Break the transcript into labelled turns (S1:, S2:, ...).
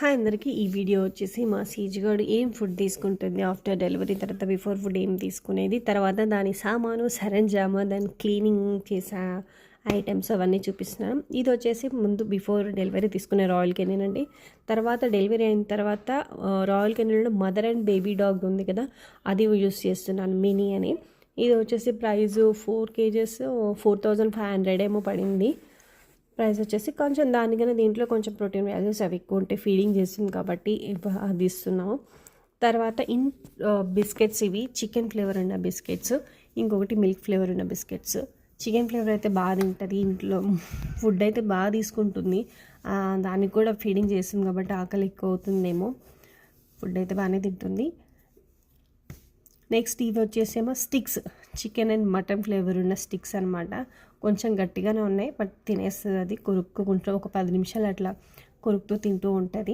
S1: Hi అందరికీ. ఈ video వచ్చేసి మా సీజుగాడు ఏం ఫుడ్ తీసుకుంటుంది ఆఫ్టర్ డెలివరీ, తర్వాత బిఫోర్ ఫుడ్ ఏం తీసుకునేది, తర్వాత దాని సామాను సరంజామా, దాని క్లీనింగ్ చేసే ఐటమ్స్ అవన్నీ చూపిస్తున్నాను. ఇది వచ్చేసి ముందు బిఫోర్ డెలివరీ తీసుకునే రాయల్ కెనిన్ అండి. తర్వాత డెలివరీ అయిన తర్వాత రాయల్ కెనిన్లో మదర్ అండ్ బేబీ డాగ్ ఉంది కదా, అది యూస్ చేస్తున్నాను, మినీ అని. ఇది వచ్చేసి ప్రైస్ 4 kgs 4500 ఏమో పడింది. ప్రైస్ వచ్చేసి కొంచెం దానికన్నా దీంట్లో కొంచెం ప్రోటీన్ వాల్యూస్ అవి ఎక్కువ ఉంటాయి, ఫీడింగ్ చేస్తుంది కాబట్టి అది ఇస్తున్నాము. తర్వాత బిస్కెట్స్, ఇవి చికెన్ ఫ్లేవర్ ఉన్న బిస్కెట్స్, ఇంకొకటి మిల్క్ ఫ్లేవర్ ఉన్న బిస్కెట్స్. చికెన్ ఫ్లేవర్ అయితే బాగా తింటుంది, ఇంట్లో ఫుడ్ అయితే బాగా తీసుకుంటుంది, దానికి కూడా ఫీడింగ్ చేస్తుంది కాబట్టి ఆకలి ఎక్కువ అవుతుందేమో. ఫుడ్ అయితే బాగానే తింటుంది. నెక్స్ట్ ఇవి వచ్చేసేమో sticks, chicken and mutton flavour ఉన్న స్టిక్స్ అనమాట. కొంచెం గట్టిగానే ఉన్నాయి, బట్ తినేస్తుంది, అది కొరుక్కుంటూ ఒక 10 నిమిషాలు అట్లా కొరుకుతూ తింటూ ఉంటుంది.